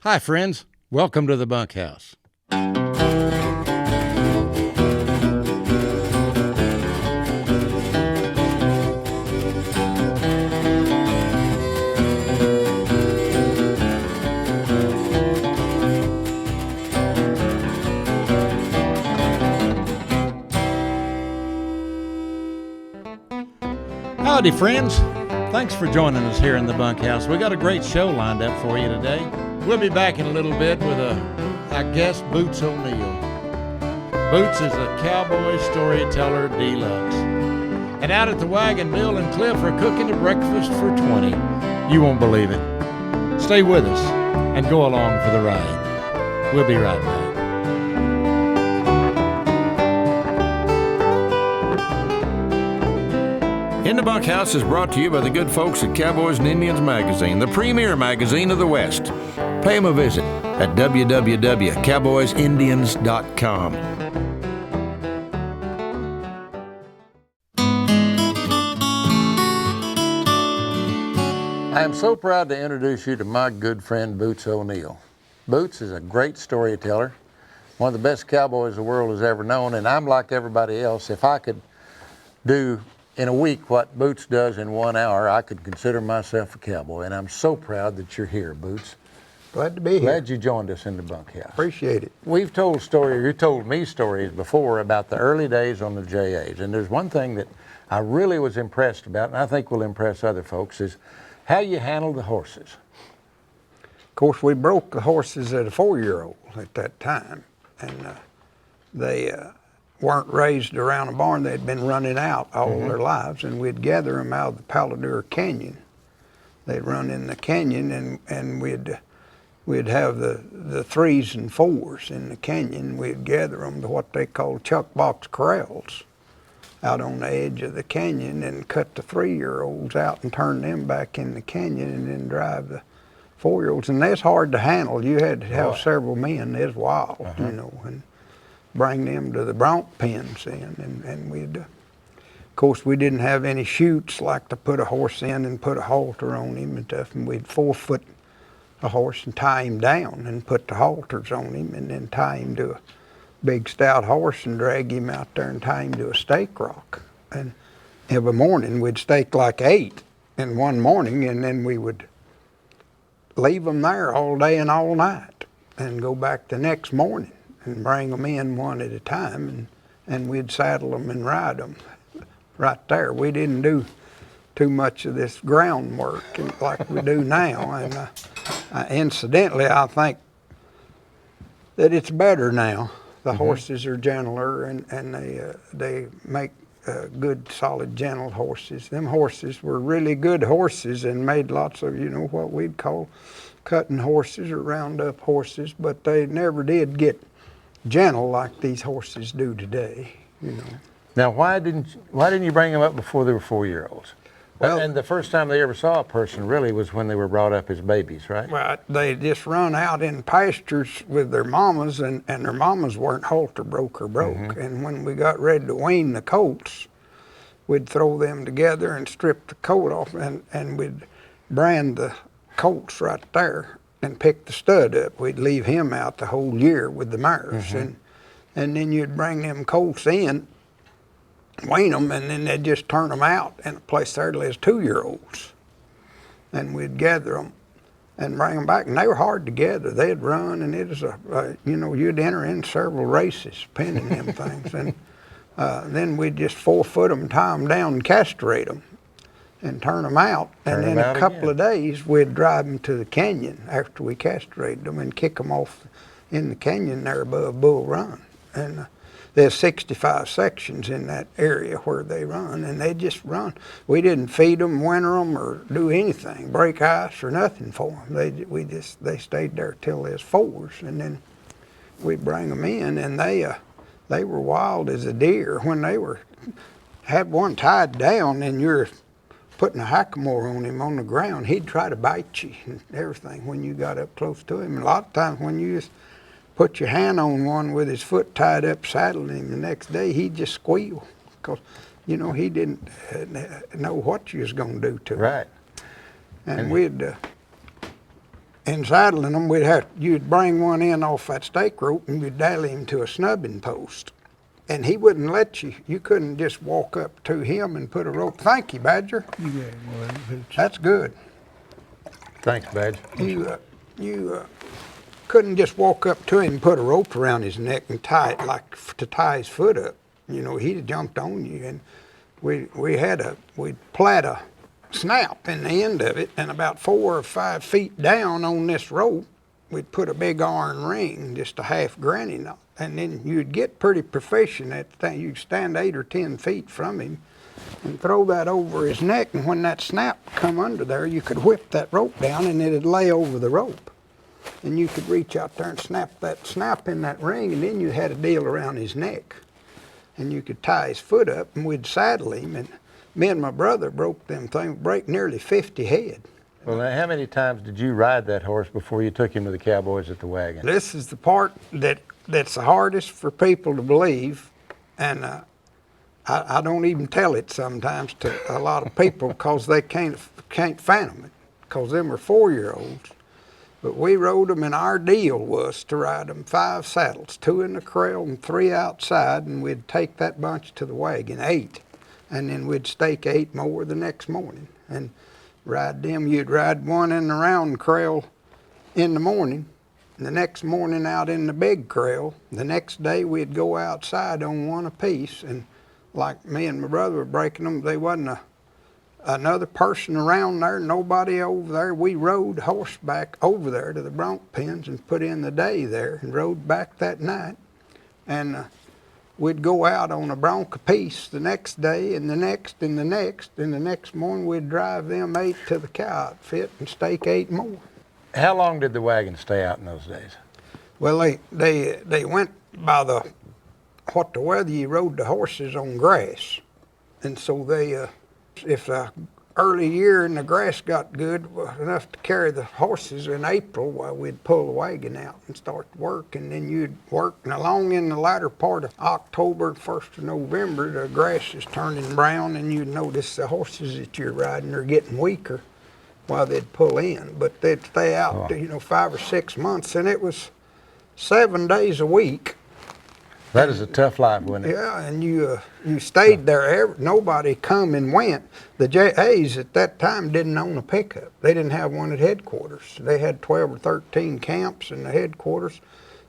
Hi, friends. Welcome to the Bunkhouse. Howdy, friends. Thanks for joining us here in the Bunkhouse. We got a great show lined up for you today. We'll be back in a little bit with our guest, Boots O'Neil. Boots is a cowboy storyteller deluxe. And out at the wagon, Bill and Cliff are cooking a breakfast for 20. You won't believe it. Stay with us and go along for the ride. We'll be right back. In the Bunkhouse is brought to you by the good folks at Cowboys and Indians magazine, the premier magazine of the West. Pay them a visit at www.cowboysindians.com. I am so proud to introduce you to my good friend Boots O'Neil. Boots is a great storyteller, one of the best cowboys the world has ever known, and I'm like everybody else. If I could do in a week what Boots does in 1 hour, I could consider myself a cowboy, and I'm so proud that you're here, Boots. Glad to be here. Glad you joined us in the Bunkhouse. Appreciate it. We've told stories, you told me stories before about the early days on the JAs, and there's one thing that I really was impressed about, and I think will impress other folks, is how you handled the horses. Of course, we broke the horses at a 4-year-old at that time, and they weren't raised around a barn. They'd been running out all their lives, and we'd gather them out of the Paladure Canyon. They'd run in the canyon, and we'd have the 3s and 4s in the canyon. We'd gather them to what they called chuck box corrals out on the edge of the canyon and cut the 3-year-olds out and turn them back in the canyon and then drive the 4-year-olds. And that's hard to handle. You had to have several men. It's wild, you know, and bring them to the bronc pens in, and we'd, of course, we didn't have any chutes like to put a horse in and put a halter on him and stuff, and we'd 4-foot a horse and tie him down and put the halters on him and then tie him to a big stout horse and drag him out there and tie him to a stake rock. And every morning we'd stake like 8 in one morning, and then we would leave them there all day and all night and go back the next morning and bring them in one at a time, and we'd saddle them and ride them right there. We didn't do too much of this groundwork like we do now, and incidentally, I think that it's better now. The horses are gentler, and they make good, solid, gentle horses. Them horses were really good horses and made lots of, you know, what we'd call cutting horses or roundup horses, but they never did get gentle like these horses do today, you know. Now, why didn't you bring them up before they were 4-year-olds? Well, and the first time they ever saw a person really was when they were brought up as babies, right? Right. They just run out in pastures with their mamas, and their mamas weren't halter broke or broke. And when we got ready to wean the colts, we'd throw them together and strip the coat off, and we'd brand the colts right there and pick the stud up. We'd leave him out the whole year with the mares, and then you'd bring them colts in, wean them, and then they'd just turn them out in a place there till there's 2-year-olds, and we'd gather them and bring them back, and they were hard to gather. They'd run, and it was you know, you'd enter in several races penning them things, and then we'd just 4-foot them, tie them down, and castrate them, and turn them out, and then a couple of days we'd drive them to the canyon after we castrated them and kick them off in the canyon there above Bull Run. And there's 65 sections in that area where they run, and they just run. We didn't feed them, winter them, or do anything, break ice or nothing for them. They stayed there till they was 4s, and then we'd bring them in, and they were wild as a deer. When they had one tied down and you're putting a hackamore on him on the ground, he'd try to bite you and everything when you got up close to him. And a lot of times when you just put your hand on one with his foot tied up, saddling him the next day, he'd just squeal, because, you know, he didn't know what you was going to do to him. Right. And we'd in saddling them, you'd bring one in off that stake rope and you'd daily him to a snubbing post. And he wouldn't let you. You couldn't just walk up to him and put a rope. Thank you, Badger. That's good. Thanks, Badge. You couldn't just walk up to him and put a rope around his neck and tie it like to tie his foot up. You know, he'd have jumped on you. And we'd plait a snap in the end of it, and about 4 or 5 feet down on this rope, we'd put a big iron ring, just a half granny knot. And then you'd get pretty proficient at the thing. You'd stand 8 or 10 feet from him and throw that over his neck, and when that snap come under there, you could whip that rope down and it'd lay over the rope. And you could reach out there and snap in that ring, and then you had a deal around his neck. And you could tie his foot up, and we'd saddle him, and me and my brother broke them things, break nearly 50 head. Well, now, how many times did you ride that horse before you took him to the Cowboys at the wagon? This is the part that's the hardest for people to believe, and I don't even tell it sometimes to a lot of people because they can't fathom it, because them are 4-year-olds. But we rode them, and our deal was to ride them 5 saddles, 2 in the corral and 3 outside, and we'd take that bunch to the wagon, 8. And then we'd stake 8 more the next morning and ride them. You'd ride one in the round corral in the morning, and the next morning out in the big corral. The next day we'd go outside on one apiece, and like me and my brother were breaking them, there wasn't another person around there, nobody over there. We rode horseback over there to the bronc pens and put in the day there and rode back that night. And we'd go out on a bronc apiece the next day and the next and the next, and the next morning we'd drive them 8 to the cow outfit and stake 8 more. How long did the wagon stay out in those days? Well, they went by the weather. You rode the horses on grass, and so if the early year and the grass got good enough to carry the horses in April, well, we'd pull the wagon out and start work, and then you'd work. And along in the latter part of October, 1st of November, the grass is turning brown, and you'd notice the horses that you're riding are getting weaker while they'd pull in. But they'd stay out, 5 or 6 months, and it was 7 days a week. That is a tough life, wasn't it? Yeah, and you stayed there. Nobody come and went. The JAs at that time didn't own a pickup. They didn't have one at headquarters. They had 12 or 13 camps in the headquarters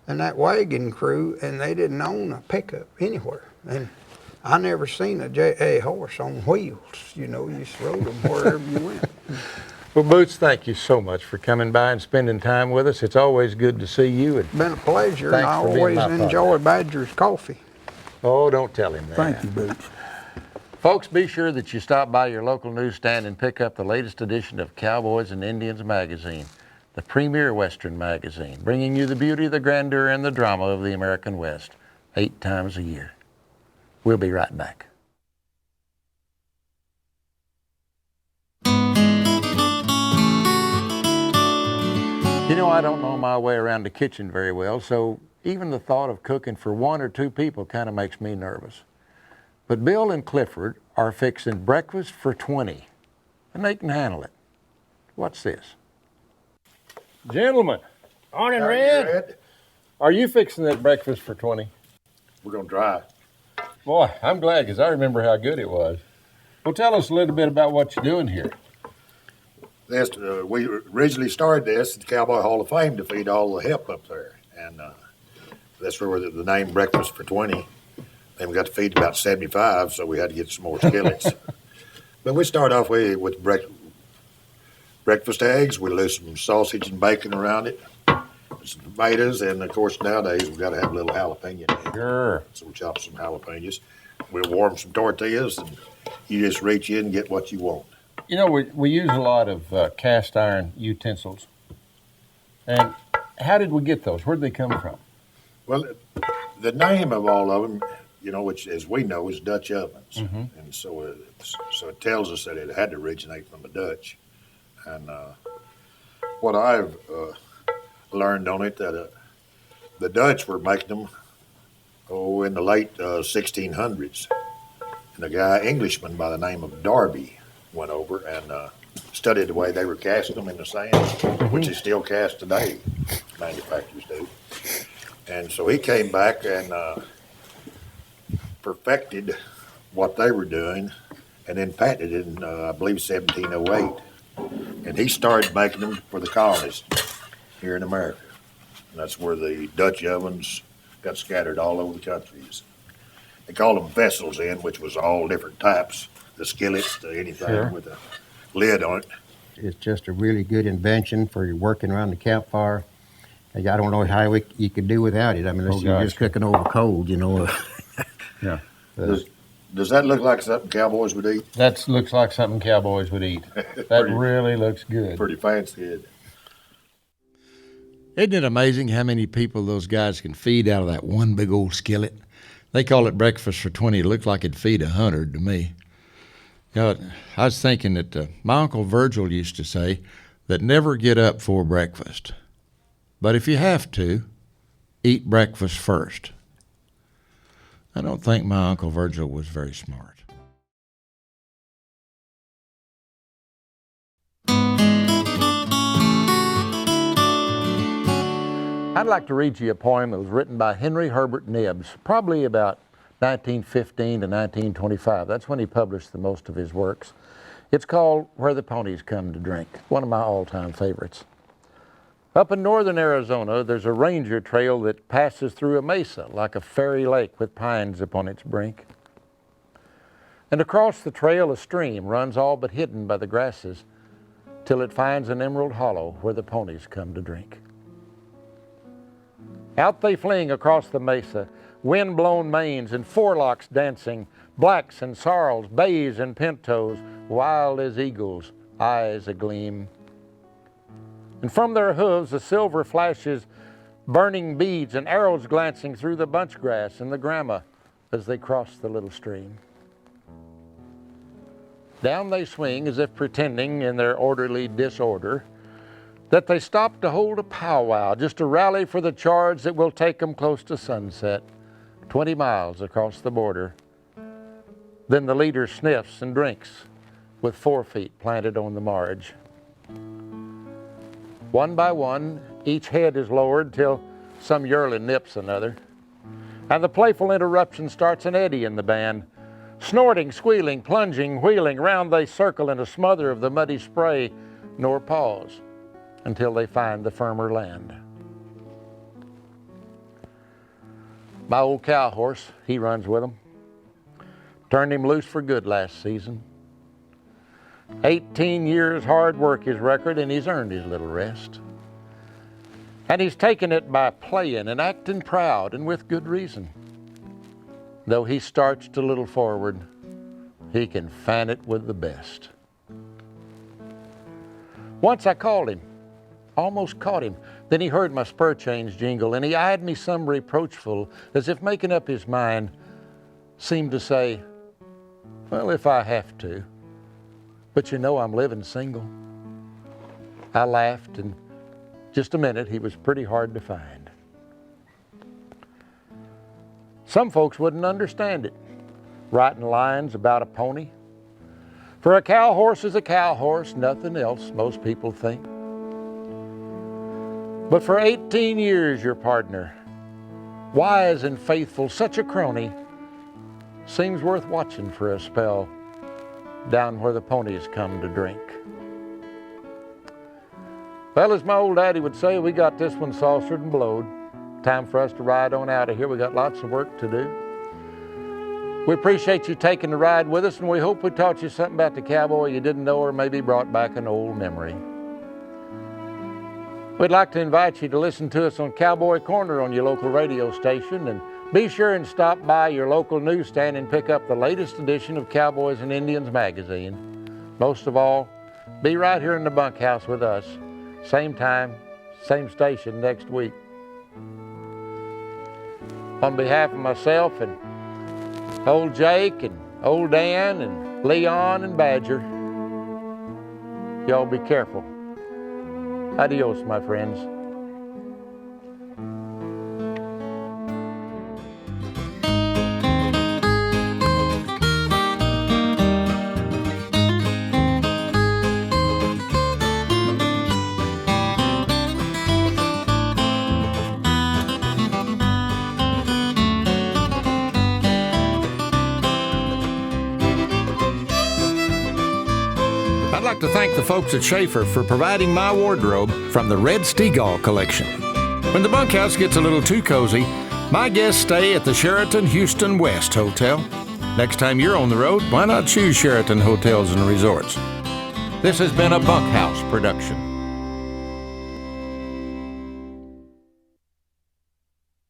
and that wagon crew, and they didn't own a pickup anywhere. And I never seen a JA horse on wheels. You just rode them wherever you went. Well, Boots, thank you so much for coming by and spending time with us. It's always good to see you. It's been a pleasure, and I always enjoy Badger's coffee. Oh, don't tell him that. Thank you, Boots. Folks, be sure that you stop by your local newsstand and pick up the latest edition of Cowboys and Indians magazine, the premier Western magazine, bringing you the beauty, the grandeur, and the drama of the American West 8 times a year. We'll be right back. I don't know my way around the kitchen very well, so even the thought of cooking for 1 or 2 people kind of makes me nervous. But Bill and Clifford are fixing breakfast for 20, and they can handle it. What's this? Gentlemen, morning, Red. Are you fixing that breakfast for 20? We're going to try. Boy, I'm glad, because I remember how good it was. Well, tell us a little bit about what you're doing here. We originally started this at the Cowboy Hall of Fame to feed all the help up there. And that's where the name Breakfast for 20. Then we got to feed about 75, so we had to get some more skillets. But we start off with breakfast eggs. We lose some sausage and bacon around it, some tomatoes, and of course nowadays we've got to have a little jalapeno. Sure. So we chop some jalapenos. We'll warm some tortillas, and you just reach in and get what you want. We use a lot of cast iron utensils. And how did we get those? Where'd they come from? Well, the name of all of them, which as we know is Dutch ovens. Mm-hmm. And so it tells us that it had to originate from the Dutch. And what I've learned on it, that the Dutch were making them, in the late 1600s. And a Englishman by the name of Darby went over and studied the way they were casting them in the sand, which is still cast today, manufacturers do. And so he came back and perfected what they were doing and then patented it in, I believe, 1708. And he started making them for the colonists here in America. And that's where the Dutch ovens got scattered all over the countries. They called them vessels in, which was all different types, the skillets to anything with a lid on it. It's just a really good invention for working around the campfire. I don't know how you could do without it. I mean, unless you're just cooking over cold, you know. Yeah. Does that look like something cowboys would eat? That looks like something cowboys would eat. That really looks good. Pretty fancy. Isn't it amazing how many people those guys can feed out of that one big old skillet? They call it breakfast for 20. It looked like it'd feed 100 to me. You know, I was thinking that my Uncle Virgil used to say that never get up for breakfast. But if you have to, eat breakfast first. I don't think my Uncle Virgil was very smart. I'd like to read you a poem that was written by Henry Herbert Nibbs, probably about 1915 to 1925. That's when he published the most of his works. It's called Where the Ponies Come to Drink, one of my all-time favorites. Up in northern Arizona, there's a ranger trail that passes through a mesa like a fairy lake with pines upon its brink. And across the trail, a stream runs all but hidden by the grasses till it finds an emerald hollow where the ponies come to drink. Out they fling across the mesa, wind-blown manes and forelocks dancing, blacks and sorrels, bays and pintos, wild as eagles, eyes agleam. And from their hooves the silver flashes, burning beads and arrows glancing through the bunch grass and the grama as they cross the little stream. Down they swing as if pretending in their orderly disorder that they stop to hold a powwow, just a rally for the charge that will take them close to sunset, 20 miles across the border. Then the leader sniffs and drinks with 4 feet planted on the marge. One by one, each head is lowered till some yearling nips another. And the playful interruption starts an eddy in the band. Snorting, squealing, plunging, wheeling, round they circle in a smother of the muddy spray, nor pause until they find the firmer land. My old cow horse, he runs with them. Turned him loose for good last season. 18 years hard work his record, and he's earned his little rest. And he's taken it by playing and acting proud, and with good reason. Though he starched a little forward, he can fan it with the best. Once I called him, almost caught him. Then he heard my spur chains jingle, and he eyed me some reproachful, as if making up his mind, seemed to say, well, if I have to. But you know I'm living single. I laughed, and just a minute, he was pretty hard to find. Some folks wouldn't understand it, writing lines about a pony. For a cow horse is a cow horse, nothing else, most people think. But for 18 years, your partner, wise and faithful, such a crony, seems worth watching for a spell down where the ponies come to drink. Well, as my old daddy would say, we got this one saucered and blowed. Time for us to ride on out of here. We got lots of work to do. We appreciate you taking the ride with us, and we hope we taught you something about the cowboy you didn't know, or maybe brought back an old memory. We'd like to invite you to listen to us on Cowboy Corner on your local radio station, and be sure and stop by your local newsstand and pick up the latest edition of Cowboys and Indians magazine. Most of all, be right here in the bunkhouse with us. Same time, same station next week. On behalf of myself and old Jake and old Dan and Leon and Badger, y'all be careful. Adios, my friends. like to thank the folks at Schaefer for providing my wardrobe from the Red Steagall collection. When the bunkhouse gets a little too cozy, my guests stay at the Sheraton Houston West Hotel. Next time you're on the road, why not choose Sheraton Hotels and Resorts? This has been a Bunkhouse production.